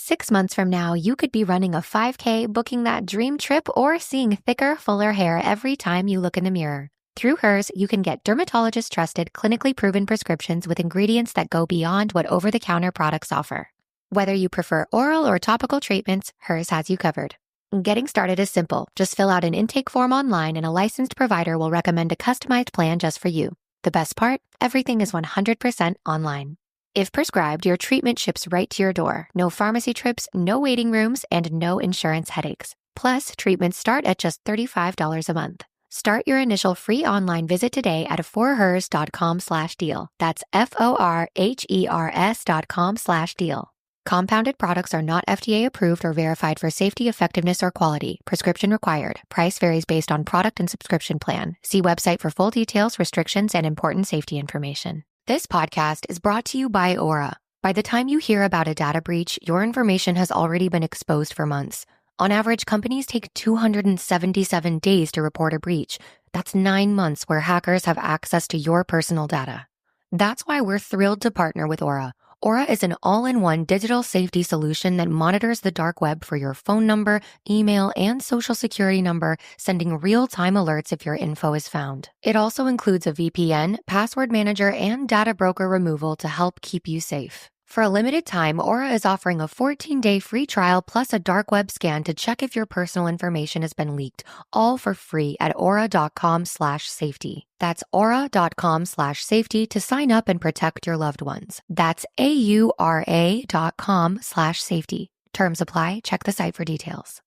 6 months from now, you could be running a 5K, booking that dream trip, or seeing thicker, fuller hair every time you look in the mirror. Through Hers, you can get dermatologist-trusted, clinically proven prescriptions with ingredients that go beyond what over-the-counter products offer. Whether you prefer oral or topical treatments, Hers has you covered. Getting started is simple. Just fill out an intake form online and a licensed provider will recommend a customized plan just for you. The best part? Everything is 100% online. If prescribed, your treatment ships right to your door. No pharmacy trips, no waiting rooms, and no insurance headaches. Plus, treatments start at just $35 a month. Start your initial free online visit today at forhers.com/deal. That's FORHERS.com/deal. Compounded products are not FDA approved or verified for safety, effectiveness, or quality. Prescription required. Price varies based on product and subscription plan. See website for full details, restrictions, and important safety information. This podcast is brought to you by Aura. By the time you hear about a data breach, your information has already been exposed for months. On average, companies take 277 days to report a breach. That's 9 months where hackers have access to your personal data. That's why we're thrilled to partner with Aura. Aura is an all-in-one digital safety solution that monitors the dark web for your phone number, email, and social security number, sending real-time alerts if your info is found. It also includes a VPN, password manager, and data broker removal to help keep you safe. For a limited time, Aura is offering a 14-day free trial plus a dark web scan to check if your personal information has been leaked, all for free at aura.com/safety. That's aura.com/safety to sign up and protect your loved ones. That's AURA.com/safety. Terms apply. Check the site for details.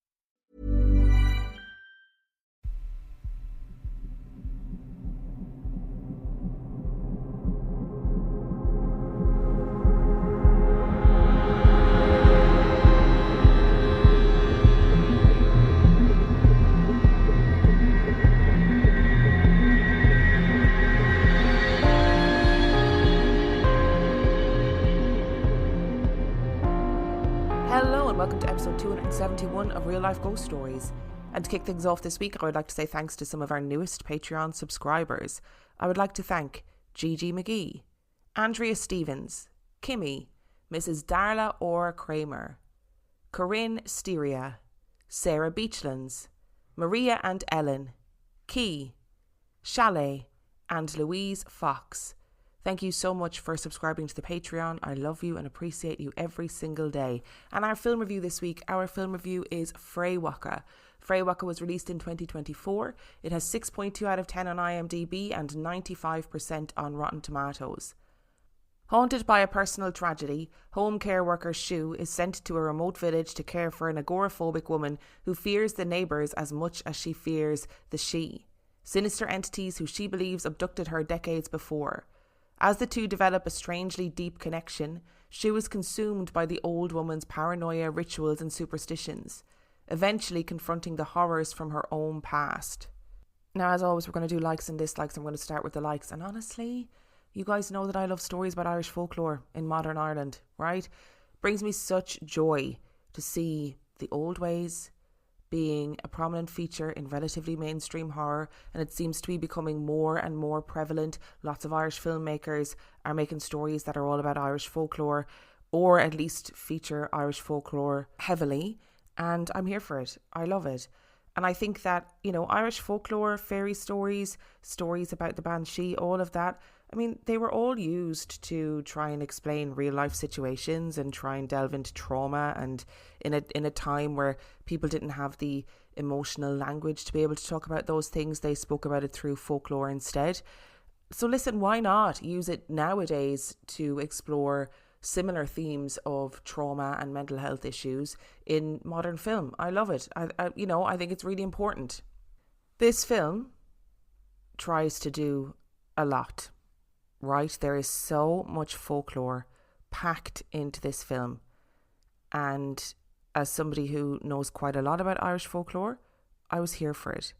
Hello and welcome to episode 271 of Real Life Ghost Stories. And to kick things off this week, I would like to say thanks to some of our newest Patreon subscribers. I would like to thank Gigi McGee, Andrea Stevens, Kimmy, Mrs. Darla Orr Kramer, Corinne Styria, Sarah Beachlands, Maria and Ellen, Key, Chalet, and Louise Fox. Thank you so much for subscribing to the Patreon. I love you and appreciate you every single day. And our film review this week, our film review is Freywaka. Freywaka was released in 2024. It has 6.2 out of 10 on IMDb and 95% on Rotten Tomatoes. Haunted by a personal tragedy, home care worker Shu is sent to a remote village to care for an agoraphobic woman who fears the neighbours as much as she fears the she. Sinister entities who she believes abducted her decades before. As the two develop a strangely deep connection, Shu is consumed by the old woman's paranoia, rituals and superstitions, eventually confronting the horrors from her own past. Now, as always, we're going to do likes and dislikes. I'm going to start with the likes. And honestly, you guys know that I love stories about Irish folklore in modern Ireland, right? Brings me such joy to see the old ways being a prominent feature in relatively mainstream horror, and it seems to be becoming more and more prevalent. Lots of Irish filmmakers are making stories that are all about Irish folklore, or at least feature Irish folklore heavily, and I'm here for it. I love it. And I think that, you know, Irish folklore, fairy stories, stories about the Banshee, all of that, I mean, they were all used to try and explain real life situations and try and delve into trauma, and in a time where people didn't have the emotional language to be able to talk about those things, they spoke about it through folklore instead. So listen, why not use it nowadays to explore similar themes of trauma and mental health issues in modern film? I love it. I think it's really important. This film tries to do a lot. Right, there is so much folklore packed into this film, and as somebody who knows quite a lot about Irish folklore, I was here for it.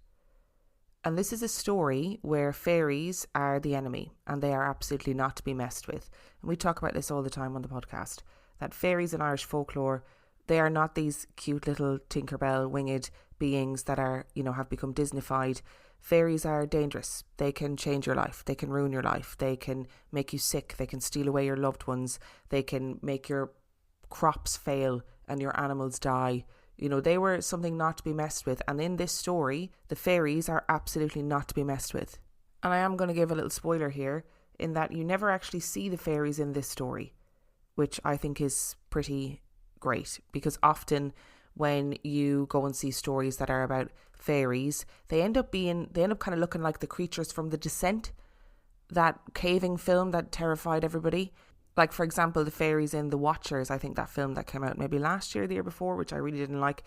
And this is a story where fairies are the enemy, and they are absolutely not to be messed with. And we talk about this all the time on the podcast, that fairies in Irish folklore, they are not these cute little Tinkerbell winged beings that are, you know, have become Disneyfied. Fairies are dangerous. They can change your life. They can ruin your life. They can make you sick. They can steal away your loved ones. They can make your crops fail and your animals die. You know, they were something not to be messed with. And in this story, the fairies are absolutely not to be messed with. And I am going to give a little spoiler here, in that you never actually see the fairies in this story, which I think is pretty great, because often when you go and see stories that are about fairies, they end up kind of looking like the creatures from The Descent, that caving film that terrified everybody. Like, for example, the fairies in The Watchers, I think that film that came out maybe last year, the year before, which I really didn't like.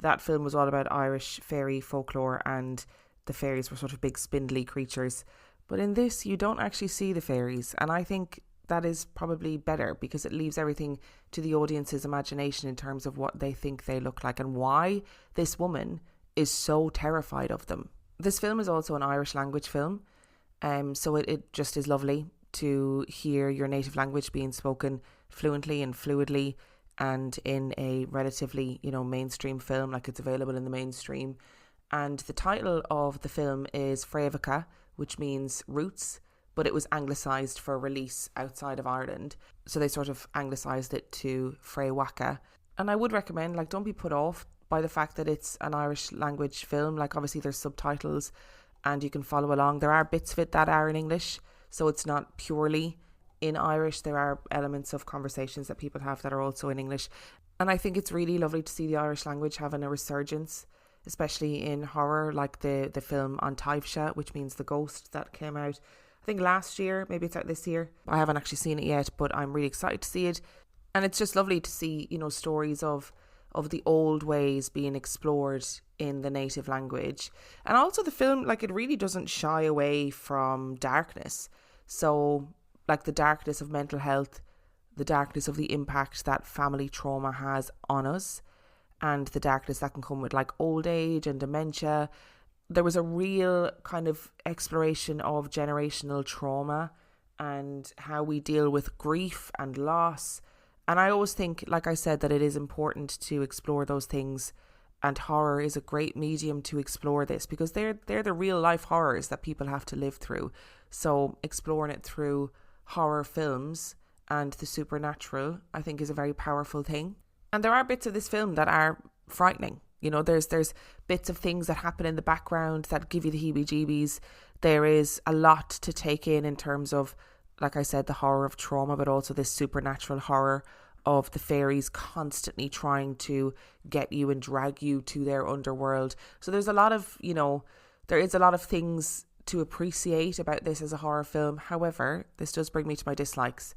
That film was all about Irish fairy folklore, and the fairies were sort of big spindly creatures. But in this, you don't actually see the fairies. And I think that is probably better, because it leaves everything to the audience's imagination in terms of what they think they look like and why this woman is so terrified of them. This film is also an Irish language film. So it just is lovely to hear your native language being spoken fluently and fluidly, and in a relatively, mainstream film, like it's available in the mainstream. And the title of the film is Fréwaka, which means roots, but it was anglicised for release outside of Ireland. So they sort of anglicised it to Freywaka. And I would recommend, don't be put off by the fact that it's an Irish language film. Obviously there's subtitles and you can follow along. There are bits of it that are in English, so it's not purely in Irish. There are elements of conversations that people have that are also in English. And I think it's really lovely to see the Irish language having a resurgence, especially in horror, like the film On Taibhse, which means the ghost, that came out, I think last year, maybe it's out this year. I haven't actually seen it yet, but I'm really excited to see it. And it's just lovely to see, stories of the old ways being explored in the native language. And also the film, it really doesn't shy away from darkness. So, the darkness of mental health, the darkness of the impact that family trauma has on us, and the darkness that can come with old age and dementia. There was a real kind of exploration of generational trauma and how we deal with grief and loss. And I always think, like I said, that it is important to explore those things, and horror is a great medium to explore this, because they're the real life horrors that people have to live through. So exploring it through horror films and the supernatural, I think, is a very powerful thing. And there are bits of this film that are frightening. There's bits of things that happen in the background that give you the heebie-jeebies. There is a lot to take in terms of, like I said, the horror of trauma, but also this supernatural horror of the fairies constantly trying to get you and drag you to their underworld. So there's a lot of, there is a lot of things to appreciate about this as a horror film. However, this does bring me to my dislikes.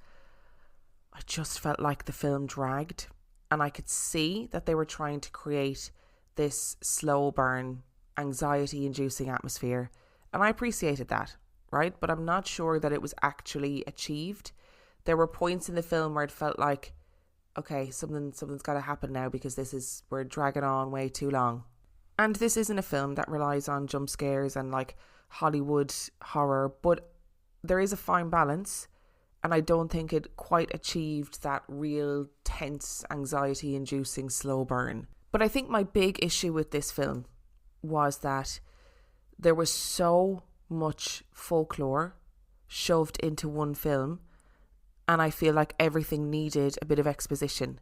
I just felt like the film dragged, and I could see that they were trying to create this slow burn, anxiety-inducing atmosphere. And I appreciated that, right? But I'm not sure that it was actually achieved. There were points in the film where it felt like, okay, something's got to happen now, because we're dragging on way too long. And this isn't a film that relies on jump scares and Hollywood horror, but there is a fine balance. And I don't think it quite achieved that real tense, anxiety-inducing slow burn. But I think my big issue with this film was that there was so much folklore shoved into one film, and I feel like everything needed a bit of exposition.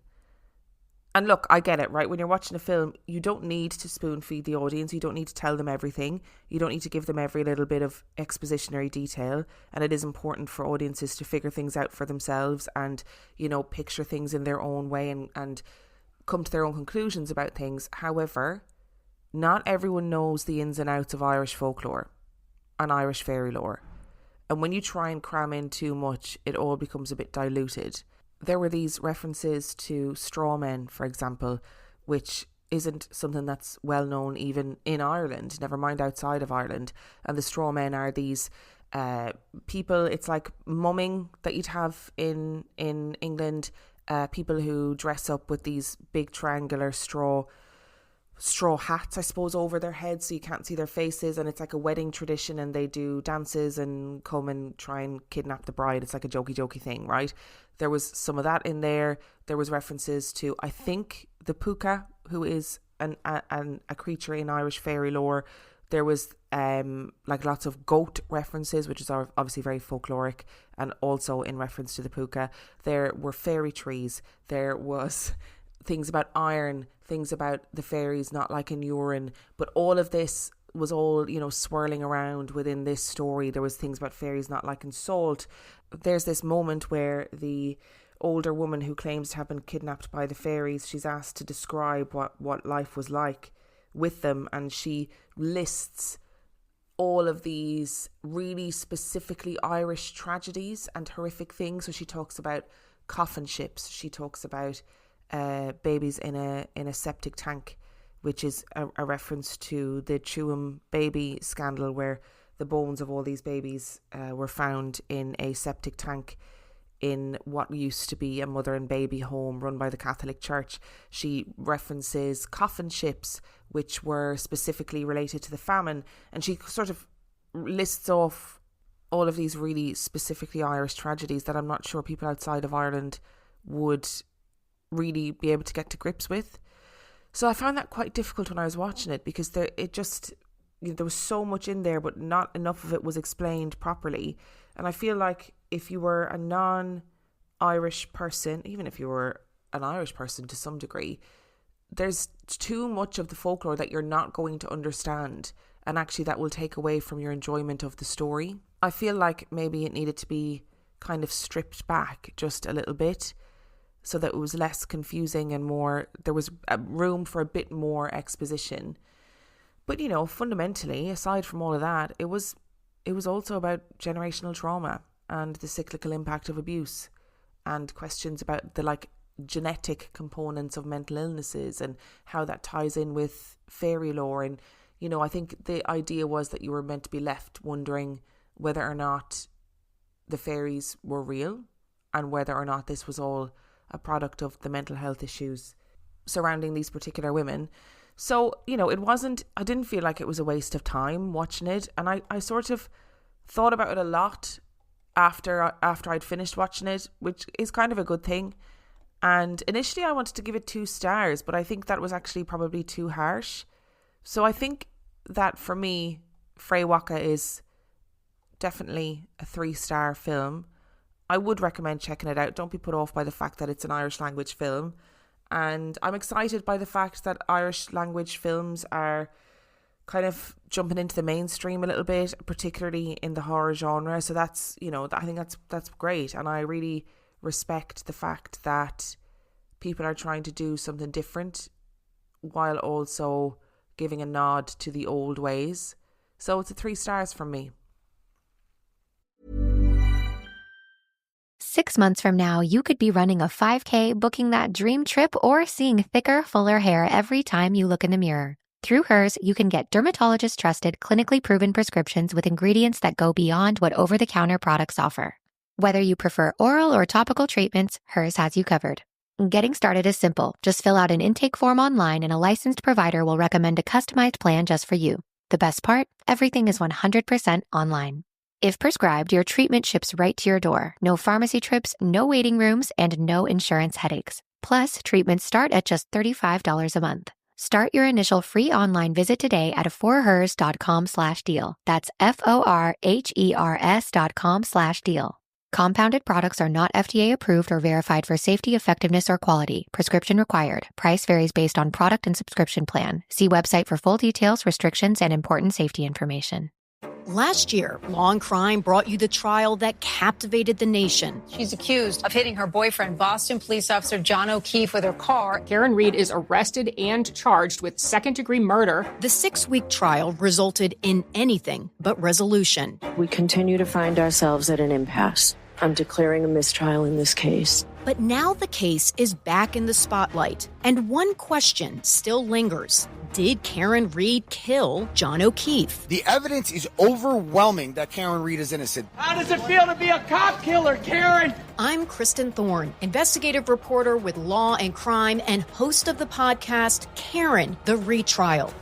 And look, I get it, right? When you're watching a film, you don't need to spoon feed the audience. You don't need to tell them everything. You don't need to give them every little bit of expositionary detail. And it is important for audiences to figure things out for themselves and, picture things in their own way and come to their own conclusions about things. However, not everyone knows the ins and outs of Irish folklore and Irish fairy lore. And when you try and cram in too much, it all becomes a bit diluted. There were these references to straw men, for example, which isn't something that's well known even in Ireland, never mind outside of Ireland. And the straw men are these people, it's like mumming that you'd have in England, people who dress up with these big triangular straw hats, I suppose, over their heads so you can't see their faces, and it's like a wedding tradition, and they do dances and come and try and kidnap the bride. It's like a jokey thing, right? There was some of that in there. There was references to, I think, the puka, who is a creature in Irish fairy lore. There was lots of goat references, which is obviously very folkloric, and also in reference to the puka. There were fairy trees. There was things about iron, things about the fairies not liking urine, but all of this was all, you know, swirling around within this story. There was things about fairies not liking salt. There's this moment where the older woman who claims to have been kidnapped by the fairies, she's asked to describe what life was like with them, and she lists all of these really specifically Irish tragedies and horrific things. So she talks about coffin ships, she talks about babies in a septic tank, which is a reference to the Tuam baby scandal, where the bones of all these babies were found in a septic tank in what used to be a mother and baby home run by the Catholic Church. She references coffin ships, which were specifically related to the famine, and she sort of lists off all of these really specifically Irish tragedies that I'm not sure people outside of Ireland would really be able to get to grips with. So I found that quite difficult when I was watching it, because there was so much in there, but not enough of it was explained properly. And I feel like if you were a non-Irish person, even if you were an Irish person to some degree, there's too much of the folklore that you're not going to understand, and actually that will take away from your enjoyment of the story. I feel like maybe it needed to be kind of stripped back just a little bit, so that it was less confusing and more, there was room for a bit more exposition. But, you know, fundamentally, aside from all of that, it was also about generational trauma and the cyclical impact of abuse, and questions about the genetic components of mental illnesses and how that ties in with fairy lore. And, you know, I think the idea was that you were meant to be left wondering whether or not the fairies were real, and whether or not this was all a product of the mental health issues surrounding these particular women. So, you know, I didn't feel like it was a waste of time watching it. And I sort of thought about it a lot after I'd finished watching it, which is kind of a good thing. And initially I wanted to give it 2 stars, but I think that was actually probably too harsh. So I think that for me, Freywaka is definitely a 3-star film. I would recommend checking it out. Don't be put off by the fact that it's an Irish language film. And I'm excited by the fact that Irish language films are kind of jumping into the mainstream a little bit, particularly in the horror genre. So that's, you know, I think that's great. And I really respect the fact that people are trying to do something different while also giving a nod to the old ways. So it's a 3 stars from me. 6 months from now, you could be running a 5K, booking that dream trip, or seeing thicker, fuller hair every time you look in the mirror. Through Hers, you can get dermatologist-trusted, clinically proven prescriptions with ingredients that go beyond what over-the-counter products offer. Whether you prefer oral or topical treatments, Hers has you covered. Getting started is simple. Just fill out an intake form online, and a licensed provider will recommend a customized plan just for you. The best part? Everything is 100% online. If prescribed, your treatment ships right to your door. No pharmacy trips, no waiting rooms, and no insurance headaches. Plus, treatments start at just $35 a month. Start your initial free online visit today at forhers.com/deal. That's FORHERS.com/deal. Compounded products are not FDA approved or verified for safety, effectiveness, or quality. Prescription required. Price varies based on product and subscription plan. See website for full details, restrictions, and important safety information. Last year, Law and Crime brought you the trial that captivated the nation. She's accused of hitting her boyfriend, Boston police officer John O'Keefe, with her car. Karen Reed is arrested and charged with second-degree murder. The 6-week trial resulted in anything but resolution. We continue to find ourselves at an impasse. I'm declaring a mistrial in this case. But now the case is back in the spotlight, and one question still lingers. Did Karen Reed kill John O'Keefe? The evidence is overwhelming that Karen Reed is innocent. How does it feel to be a cop killer, Karen? I'm Kristen Thorne, investigative reporter with Law and Crime and host of the podcast, Karen, the Retrial.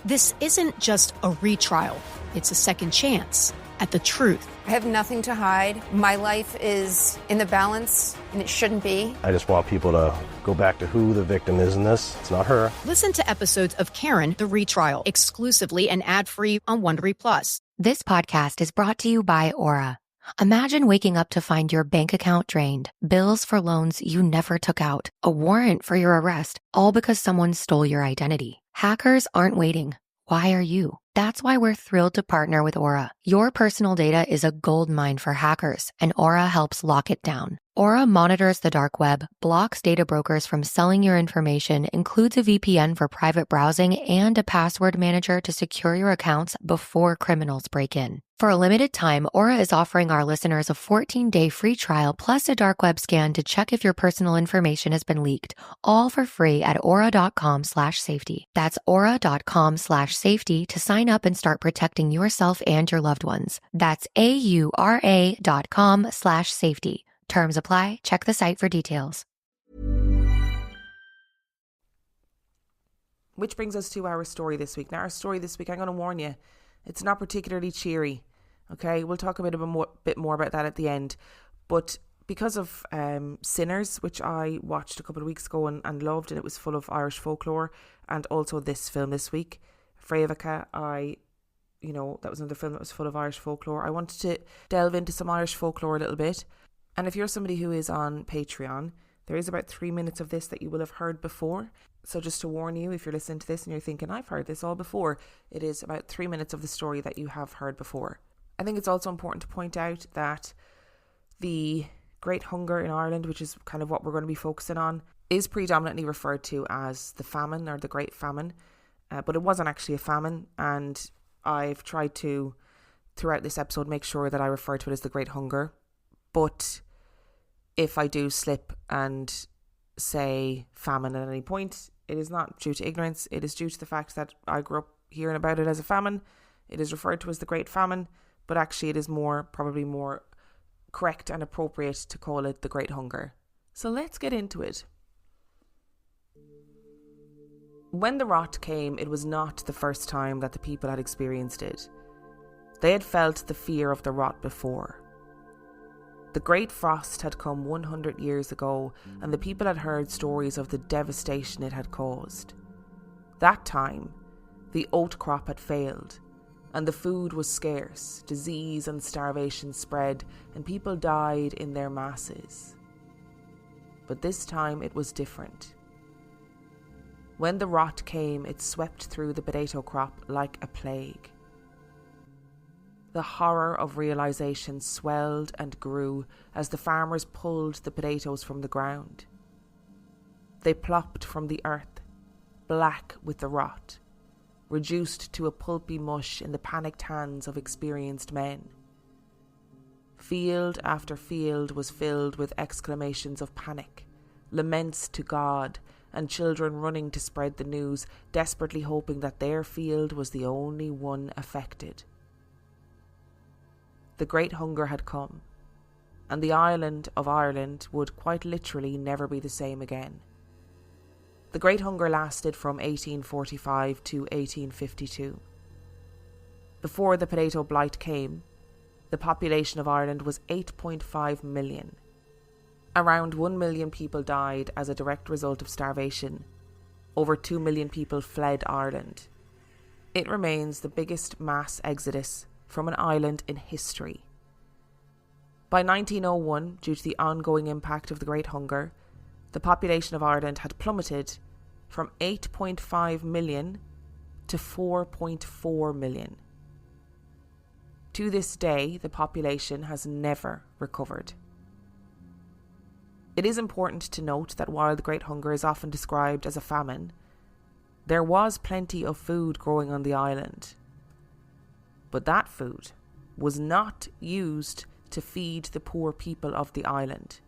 This isn't just a retrial. It's a second chance at the truth. I have nothing to hide. My life is in the balance, and it shouldn't be. I just want people to go back to who the victim is in this. It's not her. Listen to episodes of Karen, the Retrial, exclusively and ad-free on Wondery Plus. This podcast is brought to you by Aura. Imagine waking up to find your bank account drained, bills for loans you never took out, a warrant for your arrest, all because someone stole your identity. Hackers aren't waiting. Why are you? That's why we're thrilled to partner with Aura. Your personal data is a goldmine for hackers, and Aura helps lock it down. Aura monitors the dark web, blocks data brokers from selling your information, includes a VPN for private browsing, and a password manager to secure your accounts before criminals break in. For a limited time, Aura is offering our listeners a 14-day free trial plus a dark web scan to check if your personal information has been leaked, all for free at aura.com/safety. That's aura.com/safety to sign up and start protecting yourself and your loved ones. That's aura.com/safety. Terms apply. Check the site for details. Which brings us to our story this week. Now, our story this week, I'm going to warn you, it's not particularly cheery. Okay, we'll talk a bit more about that at the end. But because of Sinners, which I watched a couple of weeks ago and loved, and it was full of Irish folklore, and also this film this week, Fréwaka, that was another film that was full of Irish folklore. I wanted to delve into some Irish folklore a little bit. And if you're somebody who is on Patreon, there is about 3 minutes of this that you will have heard before. So just to warn you, if you're listening to this and you're thinking, I've heard this all before, it is about 3 minutes of the story that you have heard before. I think it's also important to point out that the Great Hunger in Ireland, which is kind of what we're going to be focusing on, is predominantly referred to as the famine or the Great Famine. But it wasn't actually a famine, and I've tried to, throughout this episode, make sure that I refer to it as the Great Hunger. But if I do slip and say famine at any point, it is not due to ignorance. It is due to the fact that I grew up hearing about it as a famine. It is referred to as the Great Famine, but actually it is probably more correct and appropriate to call it the Great Hunger. So let's get into it. When the rot came, it was not the first time that the people had experienced it. They had felt the fear of the rot before. The Great Frost had come 100 years ago, and the people had heard stories of the devastation it had caused. That time, the oat crop had failed, and the food was scarce, disease and starvation spread, and people died in their masses. But this time it was different. When the rot came, it swept through the potato crop like a plague. The horror of realisation swelled and grew as the farmers pulled the potatoes from the ground. They plopped from the earth, black with the rot, reduced to a pulpy mush in the panicked hands of experienced men. Field after field was filled with exclamations of panic, laments to God, and children running to spread the news, desperately hoping that their field was the only one affected. The Great Hunger had come, and the island of Ireland would quite literally never be the same again. The Great Hunger lasted from 1845 to 1852. Before the potato blight came, the population of Ireland was 8.5 million. Around 1 million people died as a direct result of starvation. Over 2 million people fled Ireland. It remains the biggest mass exodus from an island in history. By 1901, due to the ongoing impact of the Great Hunger, the population of Ireland had plummeted from 8.5 million to 4.4 million. To this day, the population has never recovered. It is important to note that while the Great Hunger is often described as a famine, there was plenty of food growing on the island. But that food was not used to feed the poor people of the island.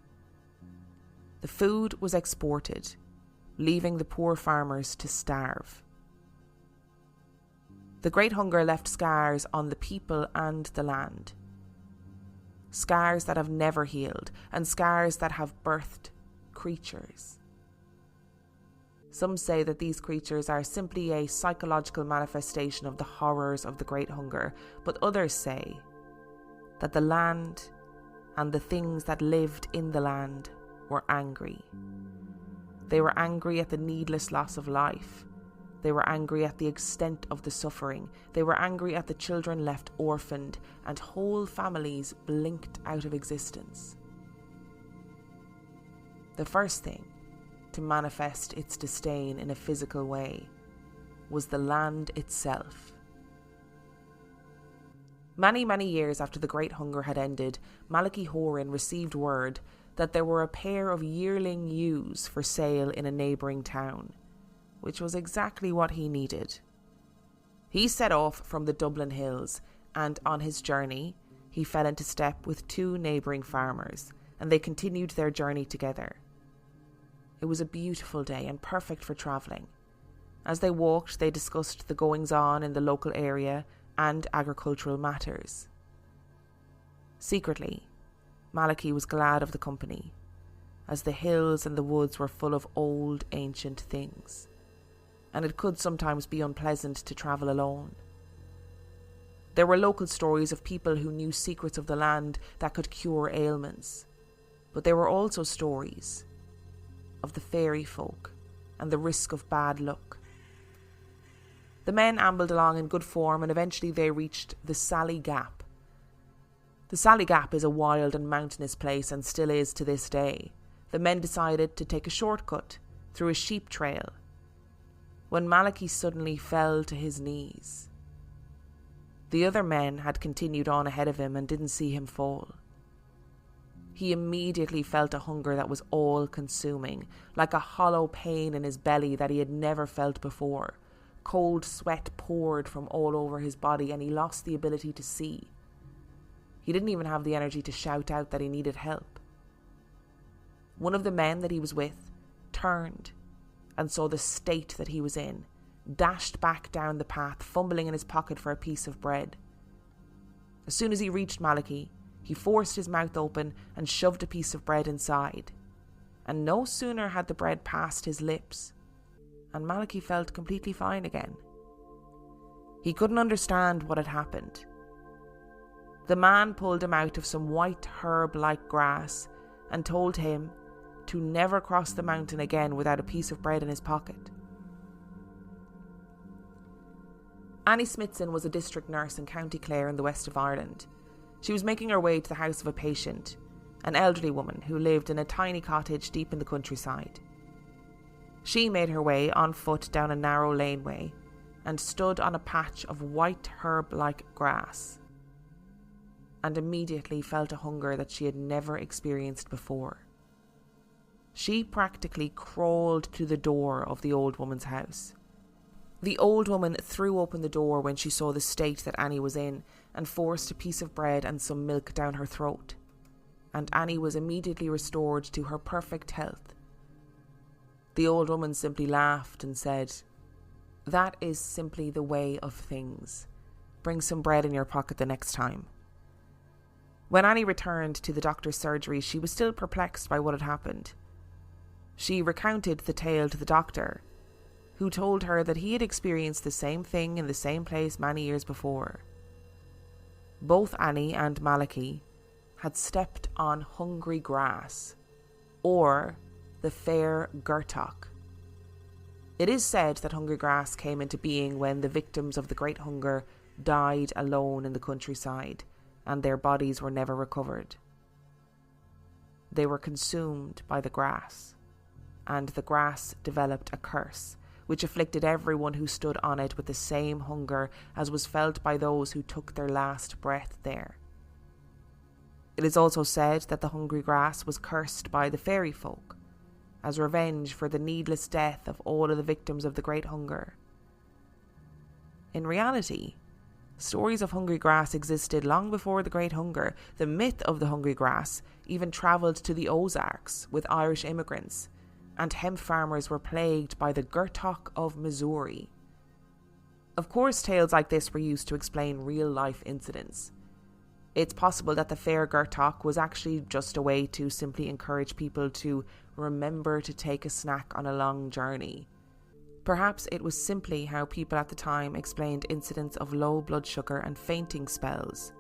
The food was exported, leaving the poor farmers to starve. The Great Hunger left scars on the people and the land. Scars that have never healed, and scars that have birthed creatures. Some say that these creatures are simply a psychological manifestation of the horrors of the Great Hunger, but others say that the land and the things that lived in the land were angry. They were angry at the needless loss of life, They were angry at the extent of the suffering. They were angry at the children left orphaned and whole families blinked out of existence. The first thing to manifest its disdain in a physical way was the land itself. Many, many years after the Great Hunger had ended, Malachy Horan received word that there were a pair of yearling ewes for sale in a neighbouring town, which was exactly what he needed. He set off from the Dublin Hills, and on his journey, he fell into step with two neighbouring farmers, and they continued their journey together. It was a beautiful day and perfect for travelling. As they walked, they discussed the goings-on in the local area and agricultural matters. Secretly, Malachy was glad of the company, as the hills and the woods were full of old, ancient things, and it could sometimes be unpleasant to travel alone. There were local stories of people who knew secrets of the land that could cure ailments, but there were also stories of the fairy folk and the risk of bad luck. The men ambled along in good form and eventually they reached the Sally Gap. The Sally Gap is a wild and mountainous place and still is to this day. The men decided to take a shortcut through a sheep trail when Malachy suddenly fell to his knees. The other men had continued on ahead of him and didn't see him fall. He immediately felt a hunger that was all-consuming, like a hollow pain in his belly that he had never felt before. Cold sweat poured from all over his body and he lost the ability to see. He didn't even have the energy to shout out that he needed help. One of the men that he was with turned and saw the state that he was in, dashed back down the path, fumbling in his pocket for a piece of bread. As soon as he reached Malachy, he forced his mouth open and shoved a piece of bread inside. And no sooner had the bread passed his lips, and Malachy felt completely fine again. He couldn't understand what had happened. The man pulled him out of some white herb-like grass and told him to never cross the mountain again without a piece of bread in his pocket. Annie Smithson was a district nurse in County Clare in the west of Ireland. She was making her way to the house of a patient, an elderly woman who lived in a tiny cottage deep in the countryside. She made her way on foot down a narrow laneway and stood on a patch of white herb-like grass, and immediately felt a hunger that she had never experienced before. She practically crawled to the door of the old woman's house. The old woman threw open the door when she saw the state that Annie was in and forced a piece of bread and some milk down her throat, and Annie was immediately restored to her perfect health. The old woman simply laughed and said, "That is simply the way of things. Bring some bread in your pocket the next time." When Annie returned to the doctor's surgery, she was still perplexed by what had happened. She recounted the tale to the doctor, who told her that he had experienced the same thing in the same place many years before. Both Annie and Malachy had stepped on hungry grass, or the fair Gorta. It is said that hungry grass came into being when the victims of the Great Hunger died alone in the countryside, and their bodies were never recovered. They were consumed by the grass, and the grass developed a curse, which afflicted everyone who stood on it with the same hunger as was felt by those who took their last breath there. It is also said that the hungry grass was cursed by the fairy folk, as revenge for the needless death of all of the victims of the Great Hunger. In reality, stories of hungry grass existed long before the Great Hunger. The myth of the hungry grass even travelled to the Ozarks with Irish immigrants, and hemp farmers were plagued by the Gorta of Missouri. Of course, tales like this were used to explain real-life incidents. It's possible that the fair Gorta was actually just a way to simply encourage people to remember to take a snack on a long journey. Perhaps it was simply how people at the time explained incidents of low blood sugar and fainting spells.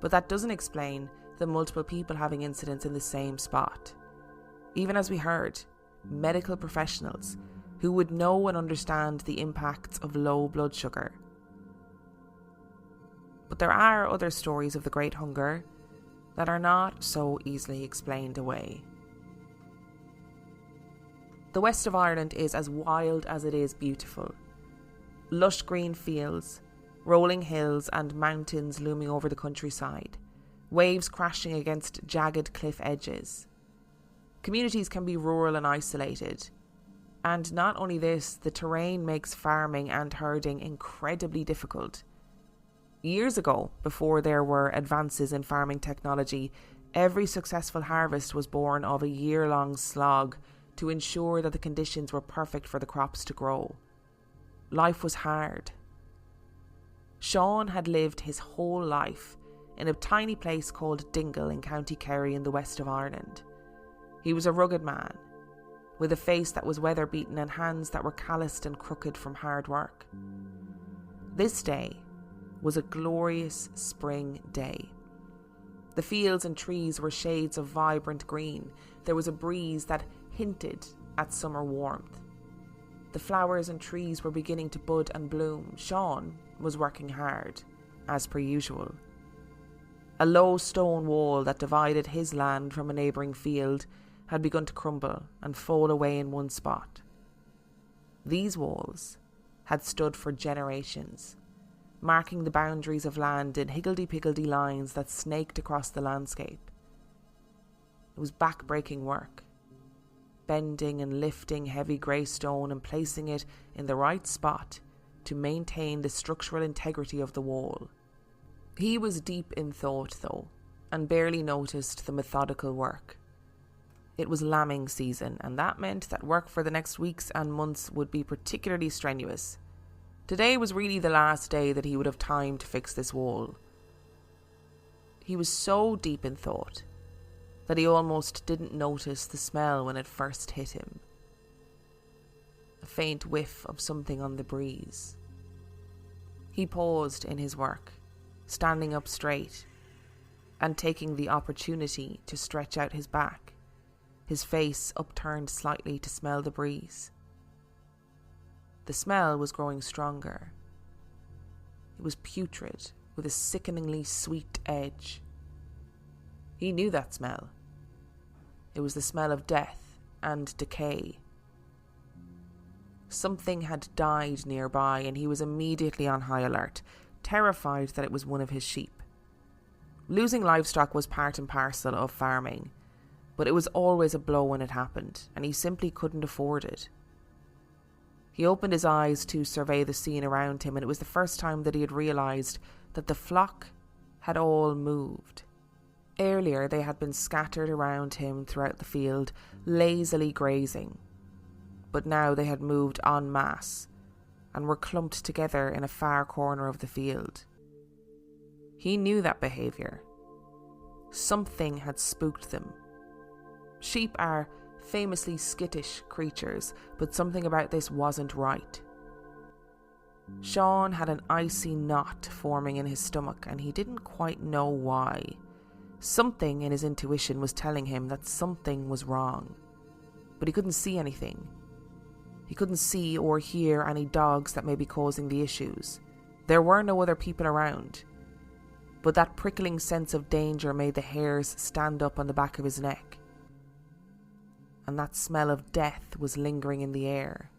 But that doesn't explain the multiple people having incidents in the same spot. Even as we heard, medical professionals who would know and understand the impacts of low blood sugar. But there are other stories of the Great Hunger that are not so easily explained away. The west of Ireland is as wild as it is beautiful. Lush green fields, rolling hills and mountains looming over the countryside, waves crashing against jagged cliff edges. Communities can be rural and isolated. And not only this, the terrain makes farming and herding incredibly difficult. Years ago, before there were advances in farming technology, every successful harvest was born of a year-long slog to ensure that the conditions were perfect for the crops to grow. Life was hard. Sean had lived his whole life in a tiny place called Dingle in County Kerry in the west of Ireland. He was a rugged man, with a face that was weather-beaten and hands that were calloused and crooked from hard work. This day was a glorious spring day. The fields and trees were shades of vibrant green. There was a breeze that hinted at summer warmth. The flowers and trees were beginning to bud and bloom. Sean was working hard, as per usual. A low stone wall that divided his land from a neighbouring field had begun to crumble and fall away in one spot. These walls had stood for generations, marking the boundaries of land in higgledy-piggledy lines that snaked across the landscape. It was back-breaking work, bending and lifting heavy grey stone and placing it in the right spot to maintain the structural integrity of the wall. He was deep in thought, though, and barely noticed the methodical work. It was lambing season, and that meant that work for the next weeks and months would be particularly strenuous. Today was really the last day that he would have time to fix this wall. He was so deep in thought that he almost didn't notice the smell when it first hit him. A faint whiff of something on the breeze. He paused in his work, standing up straight and taking the opportunity to stretch out his back, his face upturned slightly to smell the breeze. The smell was growing stronger. It was putrid, with a sickeningly sweet edge. He knew that smell. It was the smell of death and decay. Something had died nearby, and he was immediately on high alert, terrified that it was one of his sheep. Losing livestock was part and parcel of farming, but it was always a blow when it happened, and he simply couldn't afford it. He opened his eyes to survey the scene around him, and it was the first time that he had realised that the flock had all moved. Earlier, they had been scattered around him throughout the field, lazily grazing. But now they had moved en masse and were clumped together in a far corner of the field. He knew that behaviour. Something had spooked them. Sheep are famously skittish creatures, but something about this wasn't right. Sean had an icy knot forming in his stomach, and he didn't quite know why. Something in his intuition was telling him that something was wrong, but he couldn't see anything. He couldn't see or hear any dogs that may be causing the issues. There were no other people around, but that prickling sense of danger made the hairs stand up on the back of his neck. And that smell of death was lingering in the air.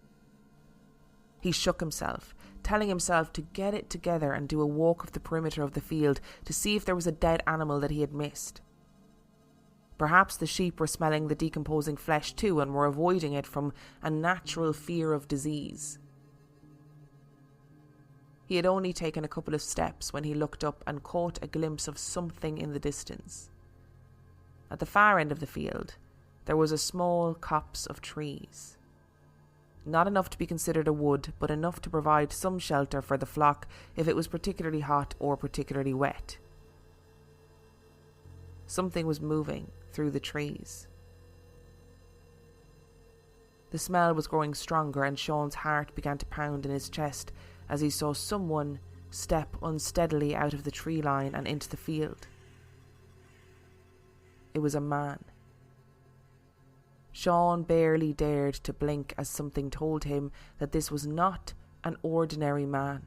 He shook himself, telling himself to get it together and do a walk of the perimeter of the field to see if there was a dead animal that he had missed. Perhaps the sheep were smelling the decomposing flesh too and were avoiding it from a natural fear of disease. He had only taken a couple of steps when he looked up and caught a glimpse of something in the distance. At the far end of the field, there was a small copse of trees. Not enough to be considered a wood, but enough to provide some shelter for the flock if it was particularly hot or particularly wet. Something was moving through the trees. The smell was growing stronger, and Sean's heart began to pound in his chest as he saw someone step unsteadily out of the tree line and into the field. It was a man. Sean barely dared to blink as something told him that this was not an ordinary man.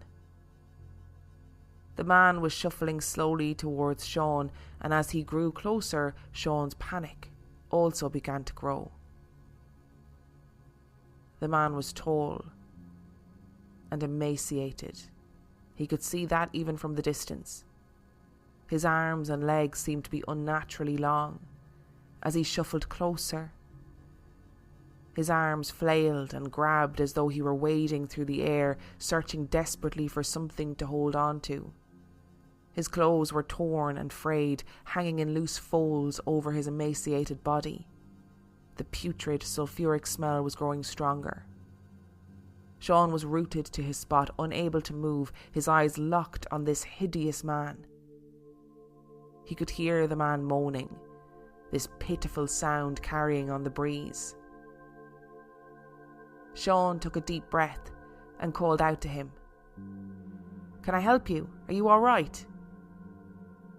The man was shuffling slowly towards Sean, and as he grew closer, Sean's panic also began to grow. The man was tall and emaciated. He could see that even from the distance. His arms and legs seemed to be unnaturally long. As he shuffled closer, his arms flailed and grabbed as though he were wading through the air, searching desperately for something to hold on to. His clothes were torn and frayed, hanging in loose folds over his emaciated body. The putrid, sulphuric smell was growing stronger. Sean was rooted to his spot, unable to move, his eyes locked on this hideous man. He could hear the man moaning, this pitiful sound carrying on the breeze. Sean took a deep breath and called out to him. "Can I help you? Are you all right?"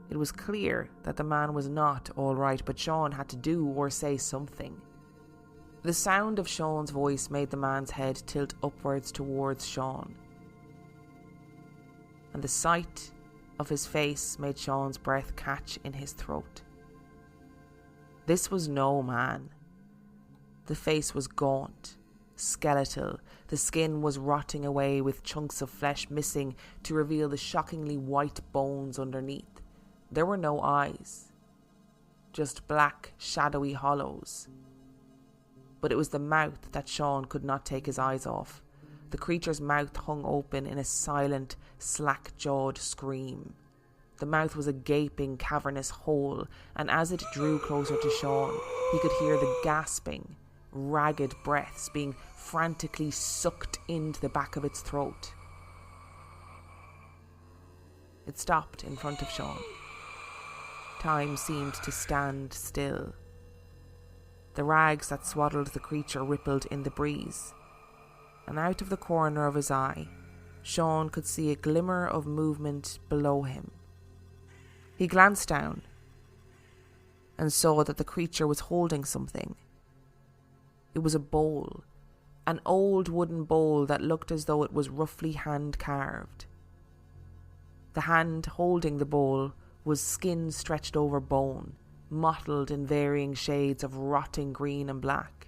It was clear that the man was not all right, but Sean had to do or say something. The sound of Sean's voice made the man's head tilt upwards towards Sean, and the sight of his face made Sean's breath catch in his throat. This was no man. The face was gaunt, skeletal. The skin was rotting away with chunks of flesh missing to reveal the shockingly white bones underneath. There were no eyes, just black, shadowy hollows. But it was the mouth that Sean could not take his eyes off. The creature's mouth hung open in a silent, slack-jawed scream. The mouth was a gaping, cavernous hole, and as it drew closer to Sean, he could hear the gasping, ragged breaths being frantically sucked into the back of its throat. It stopped in front of Sean. Time seemed to stand still. The rags that swaddled the creature rippled in the breeze, and out of the corner of his eye, Sean could see a glimmer of movement below him. He glanced down and saw that the creature was holding something. It was a bowl, an old wooden bowl that looked as though it was roughly hand-carved. The hand holding the bowl was skin stretched over bone, mottled in varying shades of rotting green and black.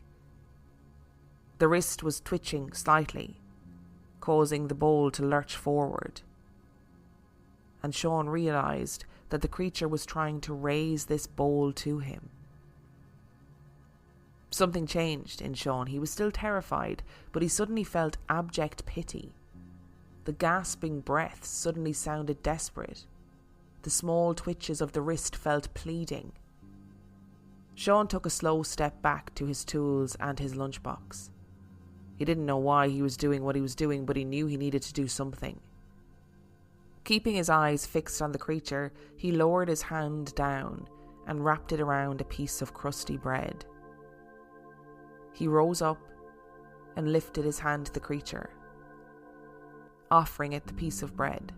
The wrist was twitching slightly, causing the bowl to lurch forward. And Sean realised that the creature was trying to raise this bowl to him. Something changed in Sean. He was still terrified, but he suddenly felt abject pity. The gasping breaths suddenly sounded desperate. The small twitches of the wrist felt pleading. Sean took a slow step back to his tools and his lunchbox. He didn't know why he was doing what he was doing, but he knew he needed to do something. Keeping his eyes fixed on the creature, he lowered his hand down and wrapped it around a piece of crusty bread. He rose up and lifted his hand to the creature, offering it the piece of bread.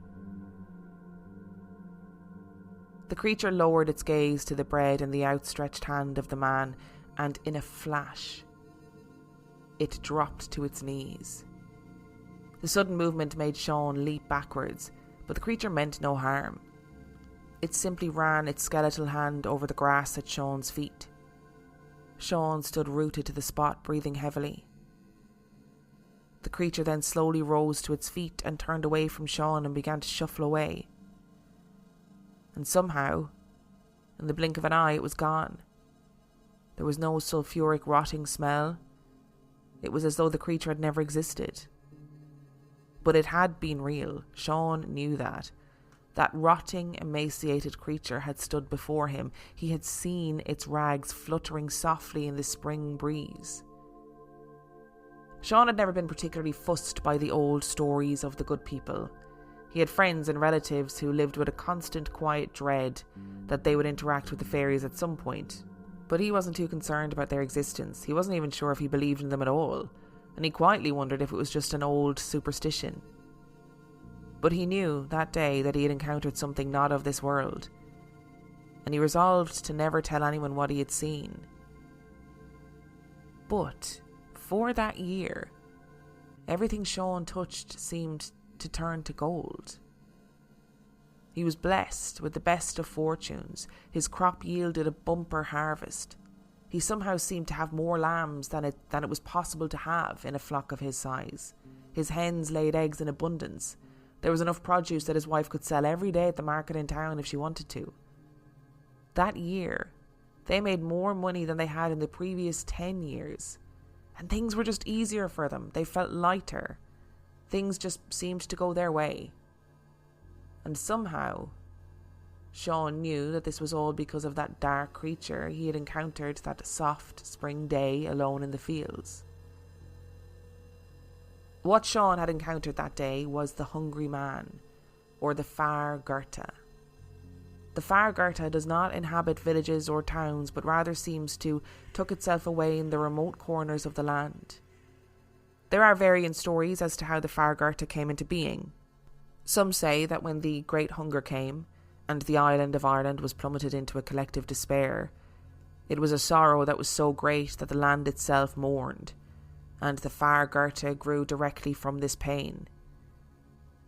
The creature lowered its gaze to the bread in the outstretched hand of the man, and in a flash, it dropped to its knees. The sudden movement made Sean leap backwards, but the creature meant no harm. It simply ran its skeletal hand over the grass at Sean's feet. Sean stood rooted to the spot, breathing heavily. The creature then slowly rose to its feet and turned away from Sean and began to shuffle away. And somehow, in the blink of an eye, it was gone. There was no sulphuric rotting smell. It was as though the creature had never existed. But it had been real. Sean knew that. That rotting, emaciated creature had stood before him. He had seen its rags fluttering softly in the spring breeze. Sean had never been particularly fussed by the old stories of the good people. He had friends and relatives who lived with a constant quiet dread that they would interact with the fairies at some point. But he wasn't too concerned about their existence. He wasn't even sure if he believed in them at all, and he quietly wondered if it was just an old superstition. But he knew that day that he had encountered something not of this world, and he resolved to never tell anyone what he had seen. But for that year, everything Sean touched seemed to turn to gold. He was blessed with the best of fortunes. His crop yielded a bumper harvest. He somehow seemed to have more lambs than it was possible to have in a flock of his size. His hens laid eggs in abundance. There was enough produce that his wife could sell every day at the market in town if she wanted to. That year, they made more money than they had in the previous 10 years. And things were just easier for them. They felt lighter. Things just seemed to go their way. And somehow, Sean knew that this was all because of that dark creature he had encountered that soft spring day alone in the fields. What Sean had encountered that day was the Hungry Man, or the Far Gorta. The Far Gorta does not inhabit villages or towns, but rather seems to tuck itself away in the remote corners of the land. There are varying stories as to how the Far Gorta came into being. Some say that when the Great Hunger came, and the island of Ireland was plummeted into a collective despair, it was a sorrow that was so great that the land itself mourned, and the Far Gorta grew directly from this pain.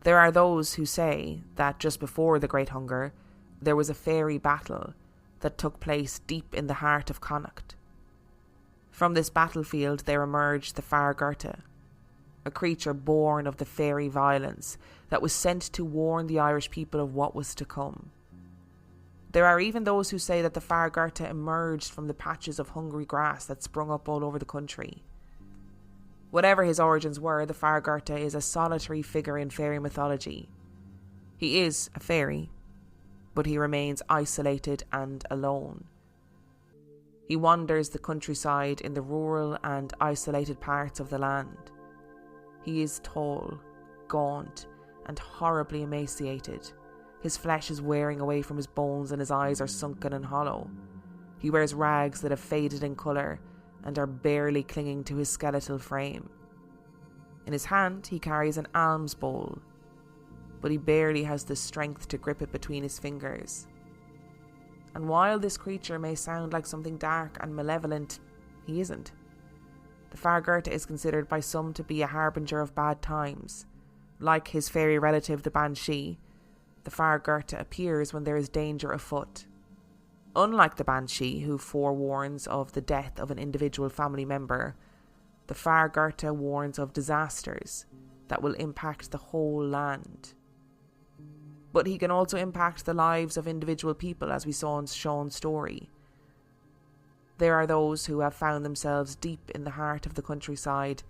There are those who say that just before the Great Hunger, there was a fairy battle that took place deep in the heart of Connacht. From this battlefield there emerged the Far Gorta, a creature born of the fairy violence that was sent to warn the Irish people of what was to come. There are even those who say that the Far Gorta emerged from the patches of hungry grass that sprung up all over the country. Whatever his origins were, the Far Gorta is a solitary figure in fairy mythology. He is a fairy, but he remains isolated and alone. He wanders the countryside in the rural and isolated parts of the land. He is tall, gaunt, and horribly emaciated. His flesh is wearing away from his bones and his eyes are sunken and hollow. He wears rags that have faded in colour and are barely clinging to his skeletal frame. In his hand he carries an alms bowl, but he barely has the strength to grip it between his fingers. And while this creature may sound like something dark and malevolent, he isn't. The Far Gorta is considered by some to be a harbinger of bad times. Like his fairy relative the Banshee, the Far Gorta appears when there is danger afoot. Unlike the Banshee, who forewarns of the death of an individual family member, the Far Gorta warns of disasters that will impact the whole land. But he can also impact the lives of individual people, as we saw in Sean's story. There are those who have found themselves deep in the heart of the countryside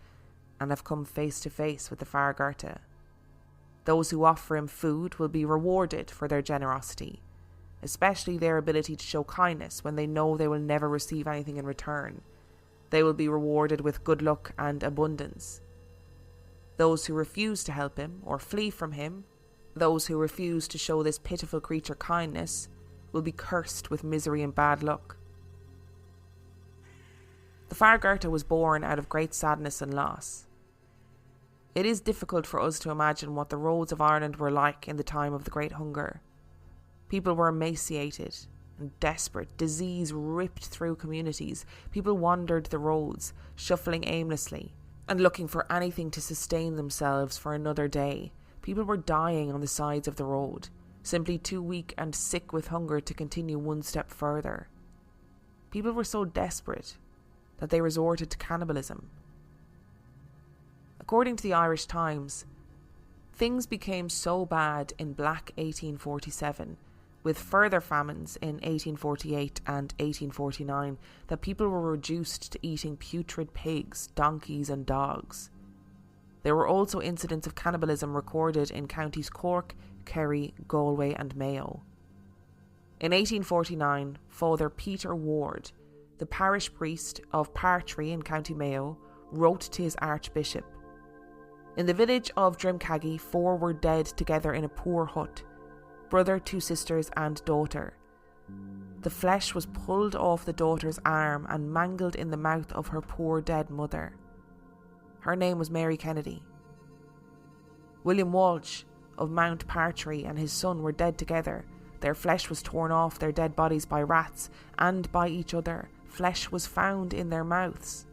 and have come face to face with the Far Gorta. Those who offer him food will be rewarded for their generosity, especially their ability to show kindness when they know they will never receive anything in return. They will be rewarded with good luck and abundance. Those who refuse to help him or flee from him, those who refuse to show this pitiful creature kindness, will be cursed with misery and bad luck. The Far Gorta was born out of great sadness and loss. It is difficult for us to imagine what the roads of Ireland were like in the time of the Great Hunger. People were emaciated and desperate. Disease ripped through communities. People wandered the roads, shuffling aimlessly and looking for anything to sustain themselves for another day. People were dying on the sides of the road, simply too weak and sick with hunger to continue one step further. People were so desperate that they resorted to cannibalism. According to the Irish Times, things became so bad in Black 1847, with further famines in 1848 and 1849, that people were reduced to eating putrid pigs, donkeys and dogs. There were also incidents of cannibalism recorded in counties Cork, Kerry, Galway and Mayo. In 1849, Father Peter Ward, the parish priest of Partry in County Mayo, wrote to his archbishop, "In the village of Drumcaggy, 4 were dead together in a poor hut, brother, 2 sisters and daughter. The flesh was pulled off the daughter's arm and mangled in the mouth of her poor dead mother. Her name was Mary Kennedy. William Walsh of Mount Partry and his son were dead together. Their flesh was torn off their dead bodies by rats, and by each other. Flesh was found in their mouths.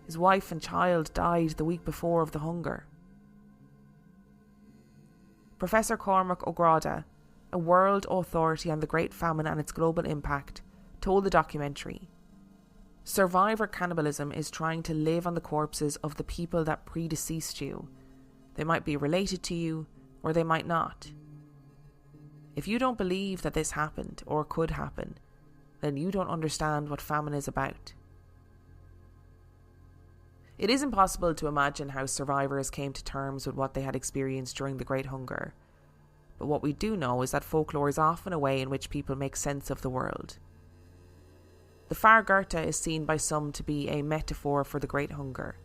His wife and child died the week before of the hunger. Professor Cormac O'Grada, a world authority on the Great Famine and its global impact, told the documentary, "Survivor cannibalism is trying to live on the corpses of the people that predeceased you. They might be related to you, or they might not. If you don't believe that this happened or could happen, then you don't understand what famine is about." It is impossible to imagine how survivors came to terms with what they had experienced during the Great Hunger. But what we do know is that folklore is often a way in which people make sense of the world. The Far Gorta is seen by some to be a metaphor for the Great Hunger.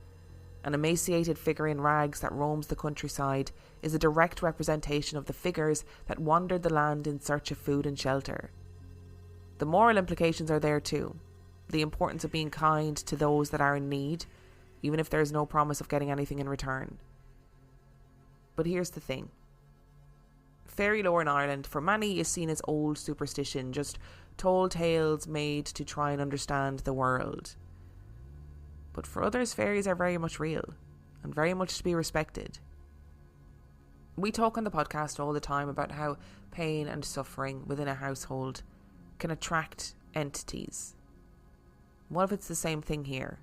An emaciated figure in rags that roams the countryside is a direct representation of the figures that wandered the land in search of food and shelter. The moral implications are there too. The importance of being kind to those that are in need, even if there is no promise of getting anything in return. But here's the thing. Fairy lore in Ireland for many is seen as old superstition, just told tales made to try and understand the world. But for others, fairies are very much real and very much to be respected. We talk on the podcast all the time about how pain and suffering within a household can attract entities. What if it's the same thing here?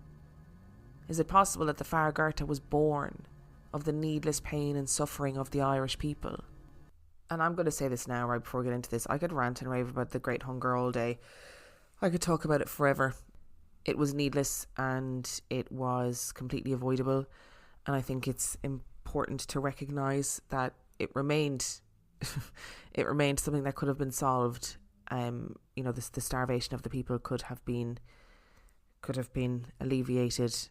Is it possible that the Far Gorta was born of the needless pain and suffering of the Irish people? And I'm going to say this now, right before we get into this. I could rant and rave about the Great Hunger all day. I could talk about it forever. It was needless and it was completely avoidable. And I think it's important to recognise that it remained something that could have been solved. The starvation of the people could have been alleviated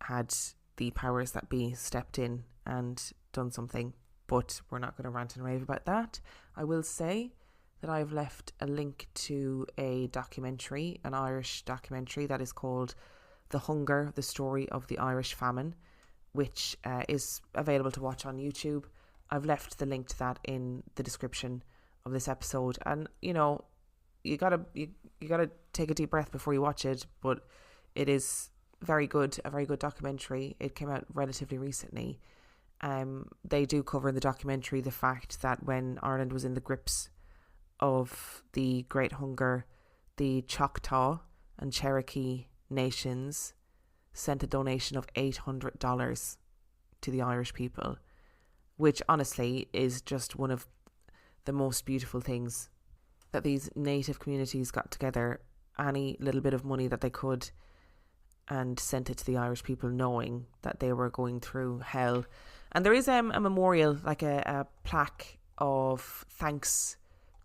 had the powers that be stepped in and done something. But we're not going to rant and rave about that. I will say that I've left a link to a documentary, an Irish documentary that is called The Hunger, the Story of the Irish Famine, which is available to watch on YouTube. I've left the link to that in the description of this episode. And, you gotta take a deep breath before you watch it, but it is a very good documentary. It came out relatively recently. They do cover in the documentary the fact that when Ireland was in the grips of the Great Hunger, the Choctaw and Cherokee nations sent a donation of $800 to the Irish people, which honestly is just one of the most beautiful things, that these native communities got together any little bit of money that they could and sent it to the Irish people, knowing that they were going through hell. And there is a memorial, like a plaque of thanks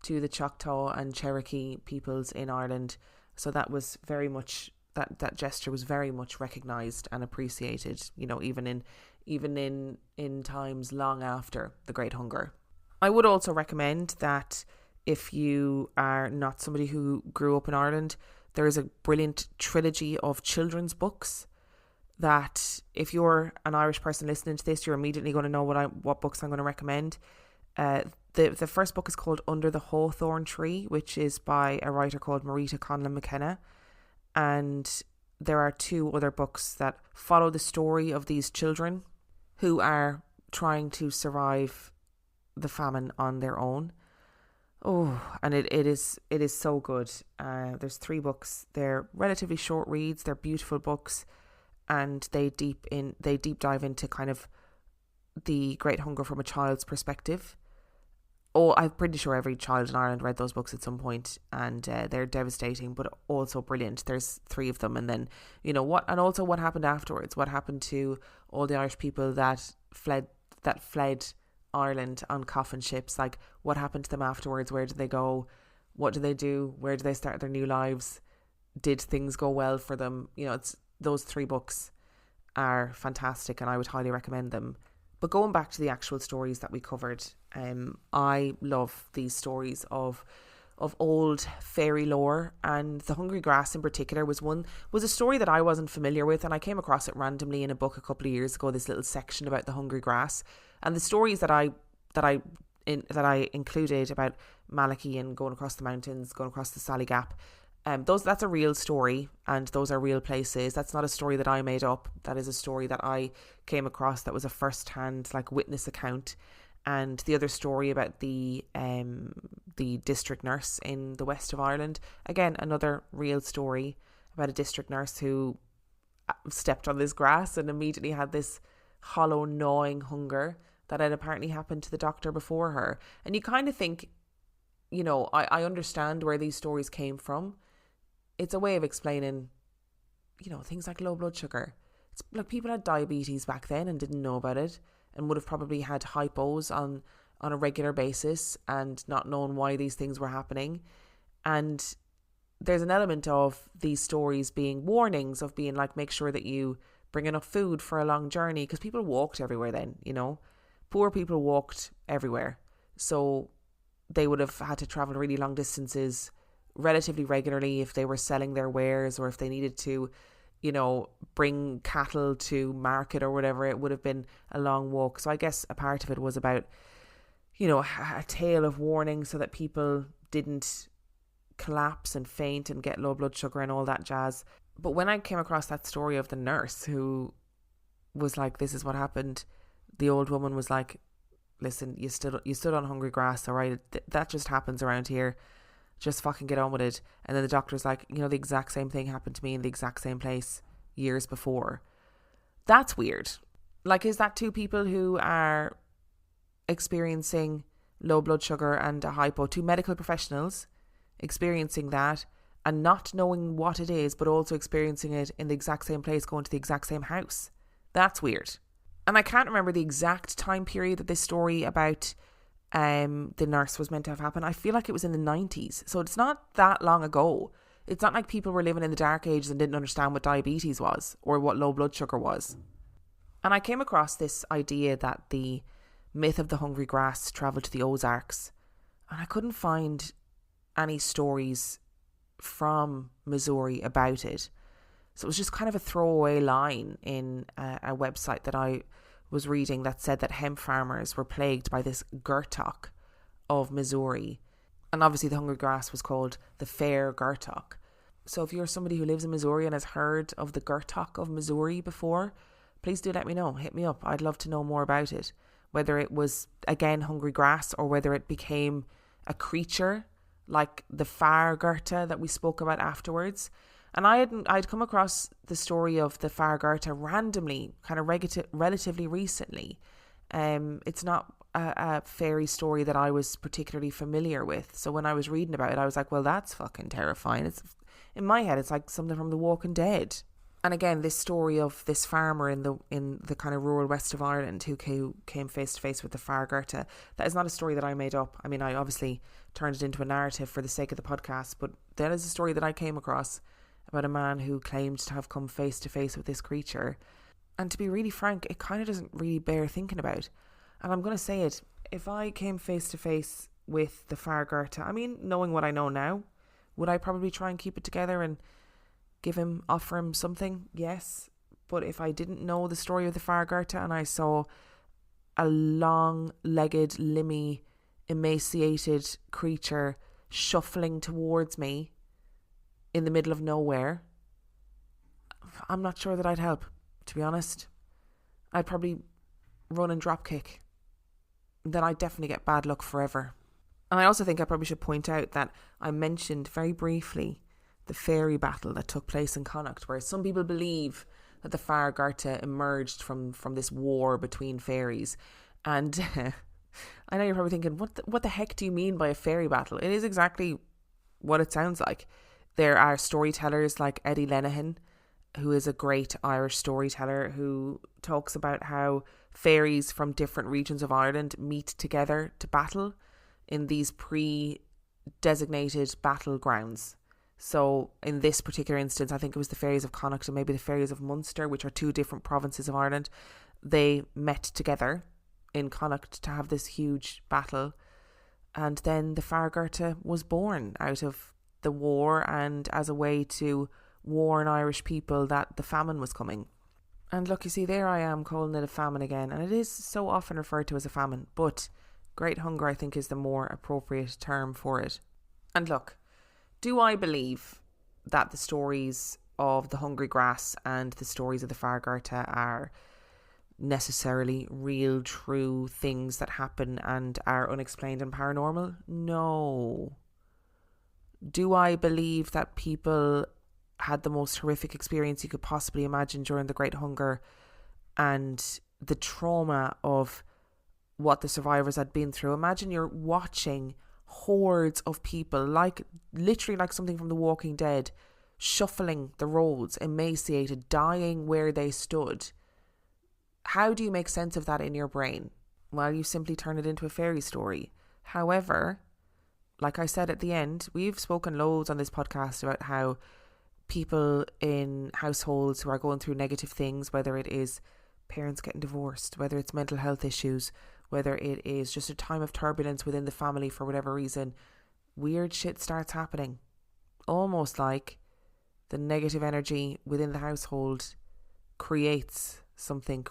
to the Choctaw and Cherokee peoples in Ireland. So that was very much, that gesture was very much recognised and appreciated, even in times long after the Great Hunger. I would also recommend that if you are not somebody who grew up in Ireland, there is a brilliant trilogy of children's books that if you're an Irish person listening to this, you're immediately going to know what books I'm going to recommend. The first book is called Under the Hawthorn Tree, which is by a writer called Marita Conlon McKenna. And there are two other books that follow the story of these children who are trying to survive the famine on their own. Oh, and it is so good. There's 3 books. They're relatively short reads. They're beautiful books, and they deep dive into kind of the Great Hunger from a child's perspective. Oh, I'm pretty sure every child in Ireland read those books at some point, and they're devastating, but also brilliant. There's 3 of them, and then what happened afterwards. What happened to all the Irish people that fled Ireland on coffin ships? Like, what happened to them afterwards? Where did they go? What do they do? Where do they start their new lives? Did things go well for them? It's those 3 books are fantastic, and I would highly recommend them. But going back to the actual stories that we covered, I love these stories of old fairy lore, and the Hungry Grass in particular was a story that I wasn't familiar with, and I came across it randomly in a book a couple of years ago, this little section about the Hungry Grass. And the stories that I included about Malachy and going across the mountains, going across the Sally Gap, That's a real story, and those are real places. That's not a story that I made up. That is a story that I came across that was a first-hand like witness account. And the other story about the district nurse in the west of Ireland, again, another real story about a district nurse who stepped on this grass and immediately had this hollow gnawing hunger that had apparently happened to the doctor before her. And you kind of think, you know, I understand where these stories came from. It's a way of explaining, you know, things like low blood sugar. It's like people had diabetes back then and didn't know about it, and would have probably had hypos on a regular basis and not known why these things were happening. And there's an element of these stories being warnings, of being like, make sure that you bring enough food for a long journey, because people walked everywhere then, you know. Poor people walked everywhere. So they would have had to travel really long distances relatively regularly if they were selling their wares, or if they needed to, you know, bring cattle to market or whatever. It would have been a long walk. So I guess a part of it was about, you know, a tale of warning so that people didn't collapse and faint and get low blood sugar and all that jazz. But when I came across that story of the nurse who was like, this is what happened, the old woman was like, listen, you stood on hungry grass, all right? That just happens around here. Just fucking get on with it. And then the doctor's like, you know, the exact same thing happened to me in the exact same place years before. That's weird. Like, is that two people who are experiencing low blood sugar and a hypo, two medical professionals experiencing that and not knowing what it is, but also experiencing it in the exact same place, going to the exact same house? That's weird. And I can't remember the exact time period that this story about the nurse was meant to have happened. I feel like it was in the 90s, so it's not that long ago. It's not like people were living in the dark ages and didn't understand what diabetes was or what low blood sugar was. And I came across this idea that the myth of the hungry grass travelled to the Ozarks, and I couldn't find any stories from Missouri about it. So it was just kind of a throwaway line in a website that I was reading that said that hemp farmers were plagued by this Gertok of Missouri. And obviously the hungry grass was called the fair Gertok. So if you're somebody who lives in Missouri and has heard of the Gertok of Missouri before, please do let me know. Hit me up. I'd love to know more about it. Whether it was, again, hungry grass, or whether it became a creature like the far Gorta that we spoke about afterwards. And I'd come across the story of the far Gorta randomly, kind of relatively recently. It's not a fairy story that I was particularly familiar with. So when I was reading about it, I was like, well, that's fucking terrifying. It's in my head, it's like something from The Walking Dead. And again, this story of this farmer in the kind of rural west of Ireland who came face to face with the far Gorta, that is not a story that I made up. I mean, I obviously turned it into a narrative for the sake of the podcast, but that is a story that I came across about a man who claimed to have come face to face with this creature. And to be really frank, it kind of doesn't really bear thinking about. And I'm going to say it, if I came face to face with the far Gorta, I mean, knowing what I know now, would I probably try and keep it together and offer him something? Yes. But if I didn't know the story of the far Gorta and I saw a long-legged, limby, emaciated creature shuffling towards me in the middle of nowhere, I'm not sure that I'd help, to be honest. I'd probably run and drop kick. Then I'd definitely get bad luck forever. And I also think I probably should point out that I mentioned very briefly the fairy battle that took place in Connacht, where some people believe that the far Gorta emerged from this war between fairies. And I know you're probably thinking, what the heck do you mean by a fairy battle? It is exactly what it sounds like. There are storytellers like Eddie Lenihan, who is a great Irish storyteller, who talks about how fairies from different regions of Ireland meet together to battle in these pre-designated battlegrounds. So in this particular instance, I think it was the fairies of Connacht and maybe the fairies of Munster, which are two different provinces of Ireland. They met together in Connacht to have this huge battle. And then the far Gorta was born out of the war, and as a way to warn Irish people that the famine was coming. And look, you see, there I am calling it a famine again, and it is so often referred to as a famine, but great hunger, I think, is the more appropriate term for it. And look, do I believe that the stories of the hungry grass and the stories of the Far Gorta are necessarily real, true things that happen and are unexplained and paranormal? No. Do I believe that people had the most horrific experience you could possibly imagine during the Great Hunger, and the trauma of what the survivors had been through? Imagine you're watching hordes of people, like literally like something from The Walking Dead, shuffling the roads, emaciated, dying where they stood. How do you make sense of that in your brain? Well, you simply turn it into a fairy story. However, like I said at the end, we've spoken loads on this podcast about how people in households who are going through negative things, whether it is parents getting divorced, whether it's mental health issues, whether it is just a time of turbulence within the family for whatever reason, weird shit starts happening. Almost like the negative energy within the household creates something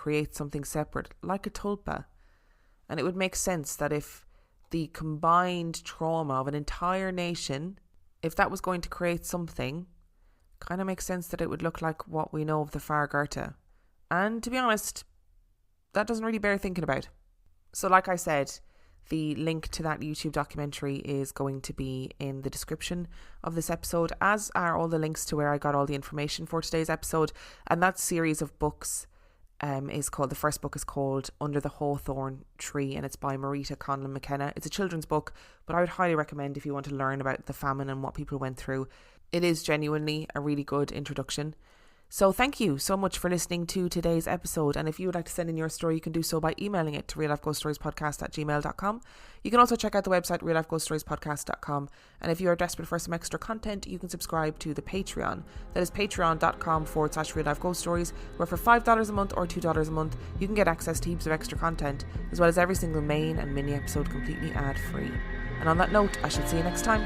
separate, like a tulpa. And it would make sense that if the combined trauma of an entire nation, if that was going to create something, kind of makes sense that it would look like what we know of the Far Gorta. And to be honest, that doesn't really bear thinking about. So like I said, the link to that YouTube documentary is going to be in the description of this episode, as are all the links to where I got all the information for today's episode. And that series of books the first book is called Under the Hawthorn Tree, and it's by Marita Conlon McKenna. It's a children's book, but I would highly recommend if you want to learn about the famine and what people went through. It is genuinely a really good introduction. So thank you so much for listening to today's episode. And if you would like to send in your story, you can do so by emailing it to reallifeghoststoriespodcast@gmail.com. You can also check out the website reallifeghoststoriespodcast.com. And if you are desperate for some extra content, you can subscribe to the Patreon. That is patreon.com/reallifeghoststories, where for $5 a month or $2 a month, you can get access to heaps of extra content, as well as every single main and mini episode completely ad-free. And on that note, I shall see you next time.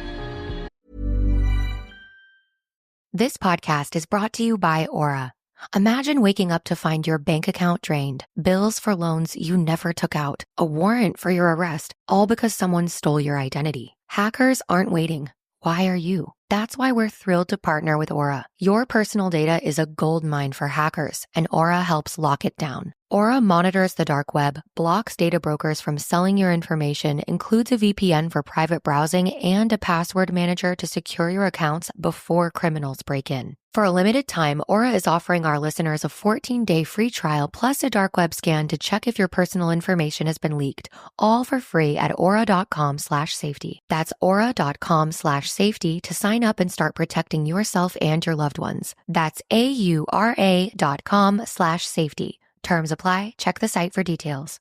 This podcast is brought to you by Aura. Imagine waking up to find your bank account drained, bills for loans you never took out, a warrant for your arrest, all because someone stole your identity. Hackers aren't waiting. Why are you? That's why we're thrilled to partner with Aura. Your personal data is a goldmine for hackers, and Aura helps lock it down. Aura monitors the dark web, blocks data brokers from selling your information, includes a VPN for private browsing, and a password manager to secure your accounts before criminals break in. For a limited time, Aura is offering our listeners a 14-day free trial plus a dark web scan to check if your personal information has been leaked, all for free at aura.com/safety. That's aura.com/safety to sign up and start protecting yourself and your loved ones. That's aura.com/safety. Terms apply. Check the site for details.